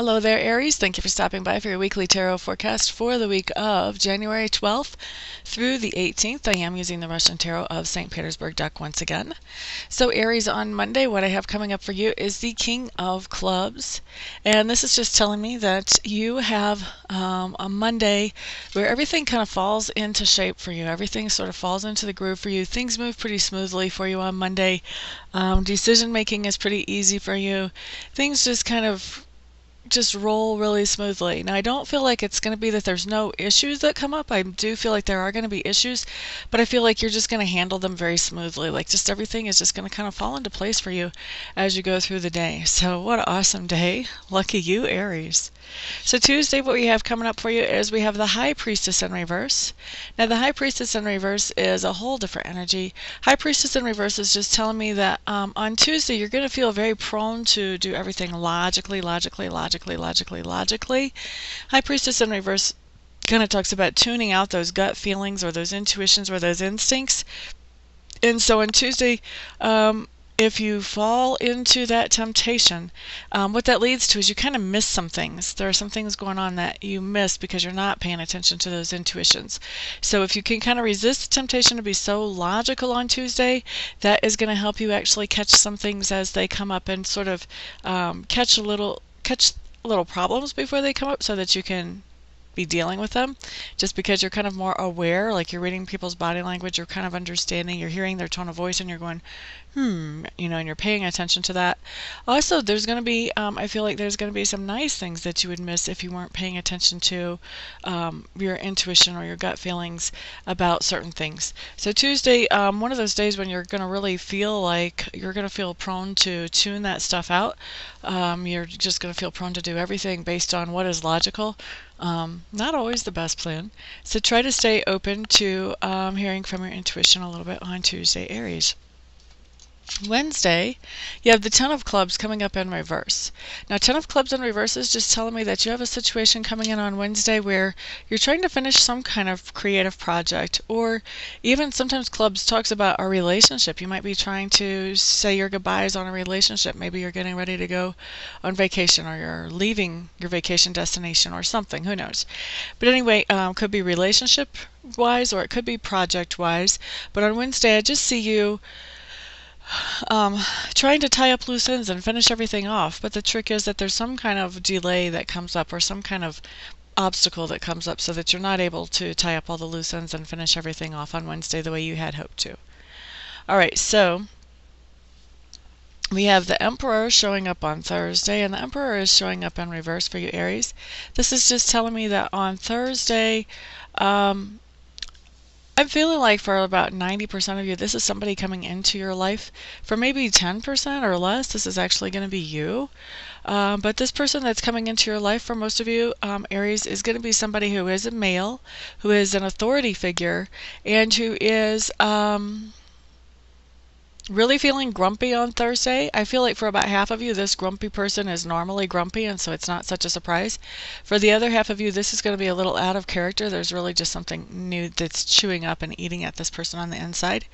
Hello there, Aries. Thank you for stopping by for your weekly tarot forecast for the week of January 12th through the 18th. I am using the Russian Tarot of St. Petersburg deck once again. So Aries, on Monday, what I have coming up for you is the King of Clubs. And this is just telling me that you have a Monday where everything kind of falls into shape for you. Everything sort of falls into the groove for you. Things move pretty smoothly for you on Monday. Decision making is pretty easy for you. Things just roll really smoothly. Now, I don't feel like it's going to be that there's no issues that come up. I do feel like there are going to be issues, but I feel like you're just going to handle them very smoothly. Like just everything is just going to kind of fall into place for you as you go through the day. So what an awesome day. Lucky you, Aries. So Tuesday, what we have coming up for you is we have the High Priestess in reverse. Now, the High Priestess in reverse is a whole different energy. High Priestess in reverse is just telling me that on Tuesday, you're going to feel very prone to do everything logically. High Priestess in reverse kind of talks about tuning out those gut feelings or those intuitions or those instincts. And so on Tuesday, if you fall into that temptation, what that leads to is you kind of miss some things. There are some things going on that you miss because you're not paying attention to those intuitions. So if you can kind of resist the temptation to be so logical on Tuesday, that is going to help you actually catch some things as they come up and sort of catch little problems before they come up so that you can be dealing with them, just because you're kind of more aware, like you're reading people's body language, you're kind of understanding, you're hearing their tone of voice, and you're going, and you're paying attention to that. Also, there's going to be, I feel like there's going to be some nice things that you would miss if you weren't paying attention to your intuition or your gut feelings about certain things. So Tuesday, one of those days when you're going to really feel like you're going to feel prone to tune that stuff out. You're just going to feel prone to do everything based on what is logical. Not always the best plan. So try to stay open to hearing from your intuition a little bit on Tuesday, Aries. Wednesday, you have the Ten of Clubs coming up in reverse. Now, Ten of Clubs in reverse is just telling me that you have a situation coming in on Wednesday where you're trying to finish some kind of creative project, or even sometimes Clubs talks about a relationship. You might be trying to say your goodbyes on a relationship. Maybe you're getting ready to go on vacation, or you're leaving your vacation destination or something. Who knows? But anyway, could be relationship-wise or it could be project-wise. But on Wednesday, I just see you trying to tie up loose ends and finish everything off, but the trick is that there's some kind of delay that comes up or some kind of obstacle that comes up so that you're not able to tie up all the loose ends and finish everything off on Wednesday the way you had hoped to. Alright, so we have the Emperor showing up on Thursday, and the Emperor is showing up in reverse for you, Aries. This is just telling me that on Thursday, I'm feeling like for about 90% of you, this is somebody coming into your life. For maybe 10% or less, this is actually going to be you. But this person that's coming into your life for most of you, Aries, is going to be somebody who is a male, who is an authority figure, and who is really feeling grumpy on Thursday. I feel like for about half of you, this grumpy person is normally grumpy, and so it's not such a surprise. For the other half of you, this is going to be a little out of character. There's really just something new that's chewing up and eating at this person on the inside.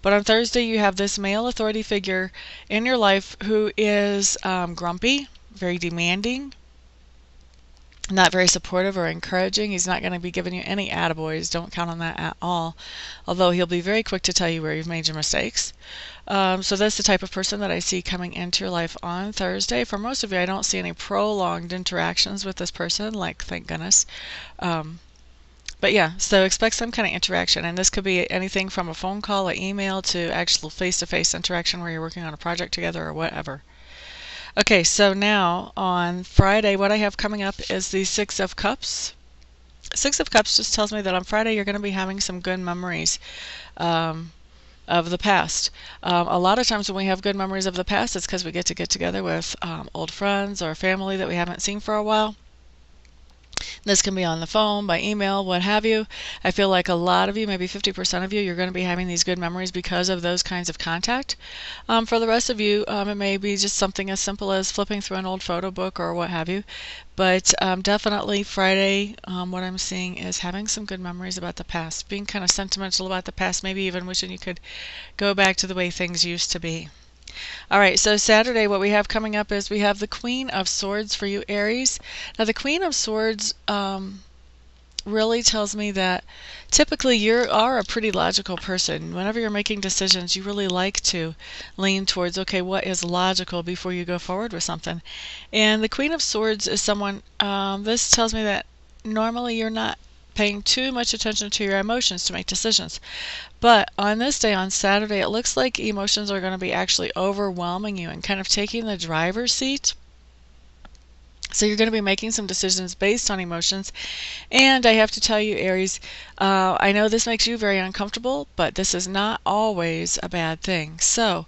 But on Thursday, you have this male authority figure in your life who is grumpy, very demanding, not very supportive or encouraging. He's not going to be giving you any attaboys. Don't count on that at all. Although he'll be very quick to tell you where you've made your mistakes. So that's the type of person that I see coming into your life on Thursday. For most of you, I don't see any prolonged interactions with this person, like, thank goodness. But yeah, so expect some kind of interaction. And this could be anything from a phone call, an email, to actual face-to-face interaction where you're working on a project together or whatever. Okay, so now on Friday, what I have coming up is the Six of Cups. Six of Cups just tells me that on Friday you're going to be having some good memories of the past. A lot of times when we have good memories of the past, it's because we get together with old friends or family that we haven't seen for a while. This can be on the phone, by email, what have you. I feel like a lot of you, maybe 50% of you, you're going to be having these good memories because of those kinds of contact. For the rest of you, it may be just something as simple as flipping through an old photo book or what have you. But definitely Friday, what I'm seeing is having some good memories about the past, being kind of sentimental about the past, maybe even wishing you could go back to the way things used to be. All right, so Saturday, what we have coming up is we have the Queen of Swords for you, Aries. Now, the Queen of Swords really tells me that typically you are a pretty logical person. Whenever you're making decisions, you really like to lean towards, okay, what is logical before you go forward with something. And the Queen of Swords is someone, this tells me that normally you're not paying too much attention to your emotions to make decisions. But on this day, on Saturday, it looks like emotions are going to be actually overwhelming you and kind of taking the driver's seat. So you're going to be making some decisions based on emotions. And I have to tell you, Aries, I know this makes you very uncomfortable, but this is not always a bad thing. So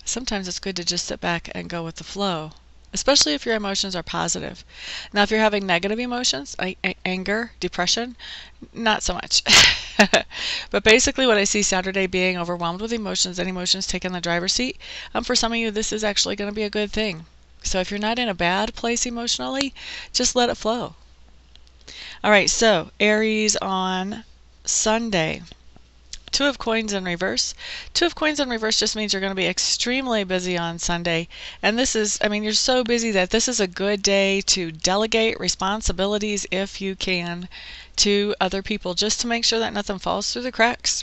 sometimes it's good to just sit back and go with the flow, especially if your emotions are positive. Now, if you're having negative emotions, anger, depression, not so much. But basically what I see Saturday being overwhelmed with emotions and emotions taking the driver's seat, for some of you, this is actually going to be a good thing. So if you're not in a bad place emotionally, just let it flow. All right, so Aries on Sunday. Two of Coins in reverse. Two of Coins in reverse just means you're going to be extremely busy on Sunday. And this is, I mean, you're so busy that this is a good day to delegate responsibilities, if you can, to other people, just to make sure that nothing falls through the cracks.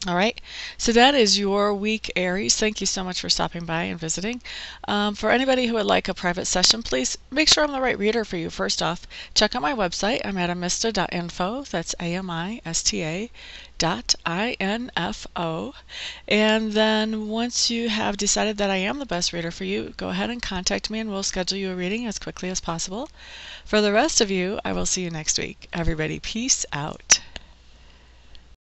All right, so that is your week, Aries. Thank you so much for stopping by and visiting. For anybody who would like a private session, please make sure I'm the right reader for you. First off, check out my website. I'm at amista.info. That's AMISTA.info. And then once you have decided that I am the best reader for you, go ahead and contact me and we'll schedule you a reading as quickly as possible. For the rest of you, I will see you next week. Everybody, peace out.